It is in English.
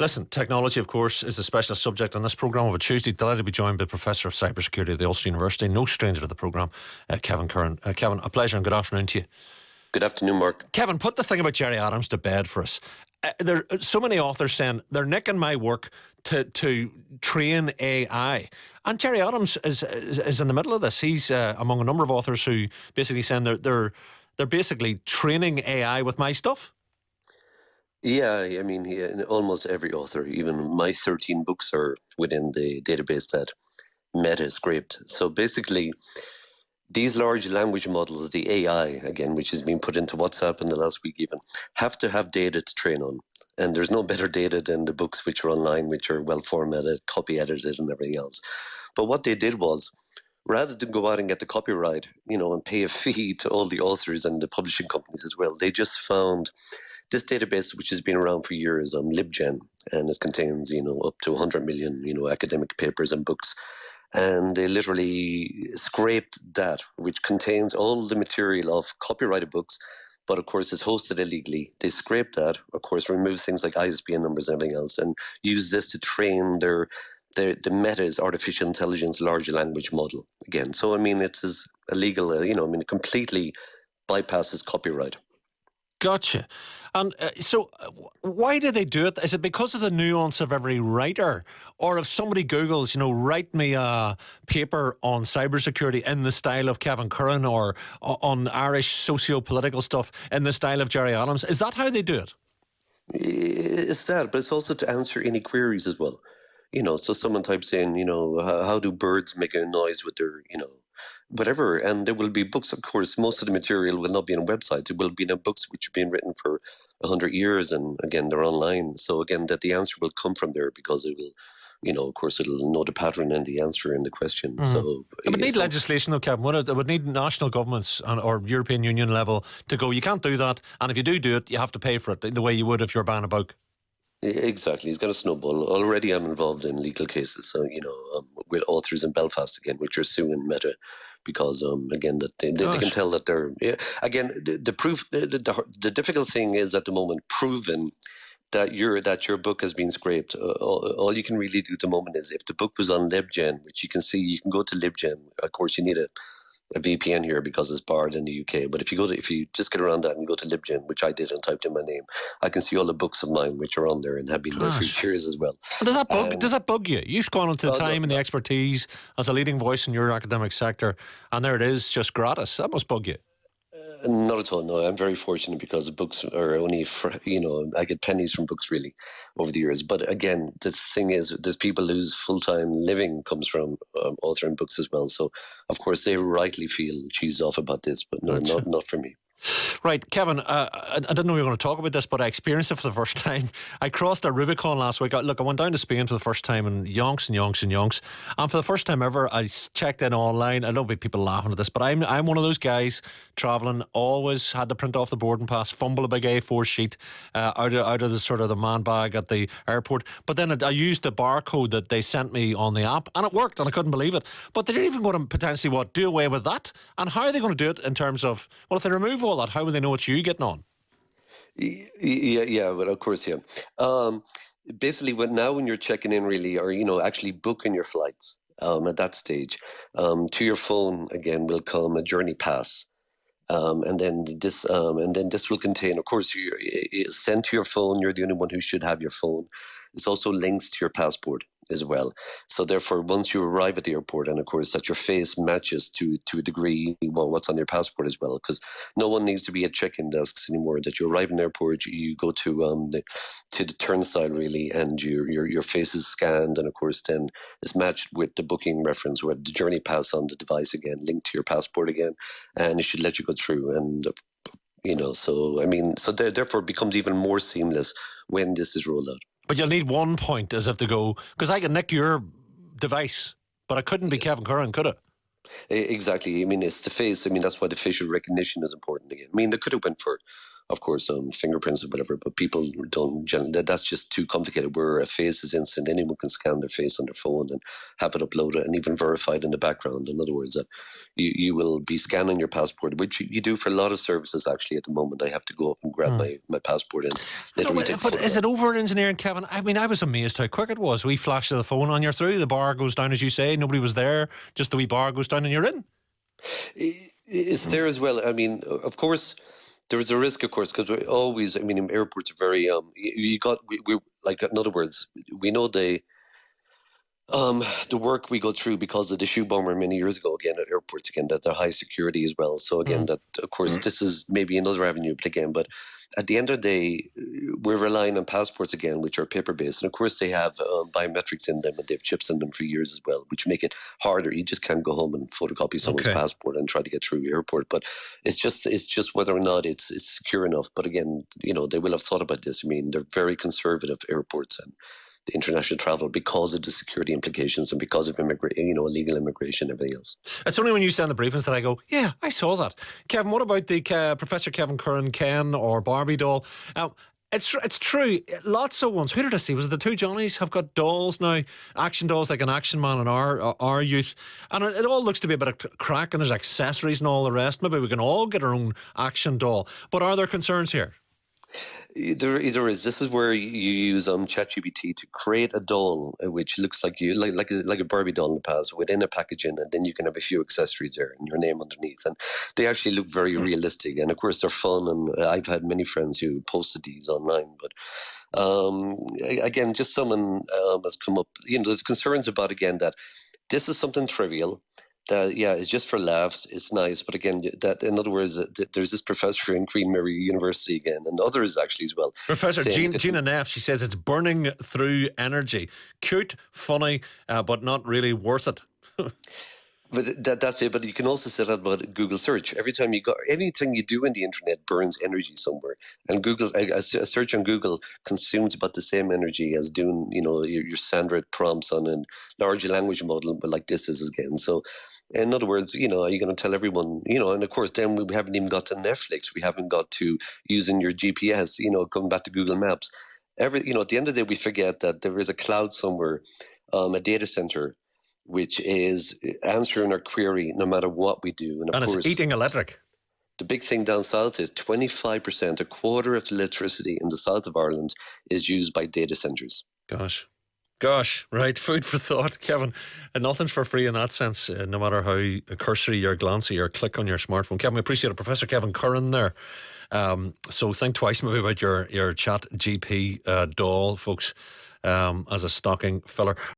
Listen, technology, of course, is a specialist subject on this programme of a Tuesday. Delighted to be joined by Professor of Cybersecurity at the Ulster University, no stranger to the programme, Kevin Curran. Kevin, a pleasure and good afternoon to you. Good afternoon, Mark. Kevin, put the thing about Gerry Adams to bed for us. There are so many authors saying they're nicking my work to train AI. And Gerry Adams is in the middle of this. He's among a number of authors who basically saying they're basically training AI with my stuff. Yeah, I mean, almost every author, even my 13 books are within the database that Meta scraped. So basically, these large language models, the AI, again, which has been put into WhatsApp in the last week even, have to have data to train on. And there's no better data than the books which are online, which are well formatted, copy edited, and everything else. But what they did was, rather than go out and get the copyright, and pay a fee to all the authors and the publishing companies as well, they just found this database, which has been around for years, LibGen, and it contains, up to 100 million, academic papers and books. And they literally scraped that, which contains all the material of copyrighted books, but of course is hosted illegally. They scraped that, of course, removed things like ISBN numbers and everything else, and used this to train the Meta's artificial intelligence large language model again. So, I mean, it's as illegal, it completely bypasses copyright. Gotcha. And why do they do it? Is it because of the nuance of every writer? Or if somebody Googles, write me a paper on cybersecurity in the style of Kevin Curran or on Irish socio-political stuff in the style of Gerry Adams, is that how they do it? It's that, but it's also to answer any queries as well. So someone types in, how do birds make a noise with their, whatever. And there will be books, of course, most of the material will not be on websites. It will be in books which have been written for 100 years. And again, they're online. So again, that the answer will come from there because it will, of course, it'll know the pattern and the answer in the question. Mm-hmm. So it would need legislation, though, Kevin. It would need national governments or European Union level to go, you can't do that. And if you do it, you have to pay for it the way you would if you're buying a book. Exactly. It's got a snowball. Already I'm involved in legal cases, so, with authors in Belfast, again, which are suing Meta because, again, that they can tell that they're... Yeah, again, the proof... The difficult thing is at the moment proving that your book has been scraped. All you can really do at the moment is if the book was on LibGen, which you can see, you can go to LibGen. Of course, you need a VPN here because it's barred in the UK. But if you just get around that and go to LibGen, which I did and typed in my name, I can see all the books of mine which are on there and have been there for years as well. And does that bug you? You've gone into the time and the expertise as a leading voice in your academic sector, and there it is, just gratis. That must bug you. Not at all. No, I'm very fortunate because the books are only I get pennies from books really over the years. But again, the thing is, there's people whose full-time living comes from authoring books as well. So, of course, they rightly feel cheesed off about this, but no, not for me. Right, Kevin, I didn't know we were going to talk about this, but I experienced it for the first time. I crossed a Rubicon last week. I went down to Spain for the first time in yonks and yonks and yonks. And for the first time ever, I checked in online. I know people laughing at this, but I'm one of those guys travelling, always had to print off the boarding pass, fumble a big A4 sheet out of the sort of the man bag at the airport. But then I used the barcode that they sent me on the app, and it worked, and I couldn't believe it. But they're even going to potentially, do away with that? And how are they going to do it in terms of, well, if they remove all that, how will they know it's you getting on? Yeah, but of course, yeah. Basically, when you're checking in, really, or actually booking your flights at that stage, to your phone again will come a journey pass, and then this will contain, of course, it's sent to your phone. You're the only one who should have your phone. It's also links to your passport as well. So therefore, once you arrive at the airport, and of course that your face matches to a degree what's on your passport as well, because no one needs to be at check-in desks anymore. That you arrive in the airport, you go to the turnstile really, and your face is scanned, and of course then it's matched with the booking reference or the journey pass on the device again, linked to your passport again, and it should let you go through. And so therefore it becomes even more seamless when this is rolled out. But you'll need one point as if to go, because I can nick your device, but I couldn't be Kevin Curran, could it? Exactly. I mean, it's the face. I mean, that's why the facial recognition is important again. I mean, they could have went for of course, fingerprints or whatever. But people don't generally. That's just too complicated. Where a face is instant, anyone can scan their face on their phone and have it uploaded and even verified in the background. In other words, that you will be scanning your passport, which you do for a lot of services. Actually, at the moment, I have to go up and grab my passport and literally take a But photo. is it over engineering, Kevin? I mean, I was amazed how quick it was. We flash of the phone on, you're through. The bar goes down, as you say. Nobody was there. Just the wee bar goes down and you're in. It's there as well. I mean, of course, there is a risk, of course, because we always. I mean, airports are very. You got we like. In other words, we know the work we go through because of the shoe bomber many years ago, again, at airports, again, that they're high security as well. So, again, that, of course, this is maybe another avenue, but again, but at the end of the day, we're relying on passports again, which are paper based. And of course, they have biometrics in them and they have chips in them for years as well, which make it harder. You just can't go home and photocopy someone's passport and try to get through the airport. But it's just whether or not it's secure enough. But again, they will have thought about this. I mean, they're very conservative airports and the international travel because of the security implications and because of illegal immigration and everything else. It's only when you send the briefings that I go, yeah, I saw that. Kevin, what about the Professor Kevin Curran Ken or Barbie doll? It's true. Lots of ones. Who did I see? Was it the two Johnnies have got dolls now? Action dolls like an Action Man in our youth. And it all looks to be a bit of crack and there's accessories and all the rest. Maybe we can all get our own action doll. But are there concerns here? There is. This is where you use ChatGPT to create a doll which looks like you, like a Barbie doll in the past, within a packaging, and then you can have a few accessories there and your name underneath, and they actually look very realistic. And of course, they're fun. And I've had many friends who posted these online, but again, just someone has come up. There's concerns about again that this is something trivial. That it's just for laughs. It's nice, but again, that in other words, there's this professor in Queen Mary University again, and others actually as well. Professor Gina Neff, she says it's burning through energy, cute, funny, but not really worth it. But that's it. But you can also say that about Google search. Every time anything you do in the internet burns energy somewhere, and a search on Google consumes about the same energy as doing your standard prompts on a large language model, but like this is again. So, in other words, are you going to tell everyone? And of course, then we haven't even got to Netflix. We haven't got to using your GPS. Coming back to Google Maps. At the end of the day, we forget that there is a cloud somewhere, a data center, which is answering our query no matter what we do. And of course, it's eating electric. The big thing down south is 25%, a quarter of the electricity in the south of Ireland is used by data centres. Gosh, right. Food for thought, Kevin. And nothing's for free in that sense, no matter how cursory or glancy or click on your smartphone. Kevin, we appreciate it. Professor Kevin Curran there. So think twice maybe about your Chat GP doll, folks, as a stocking filler.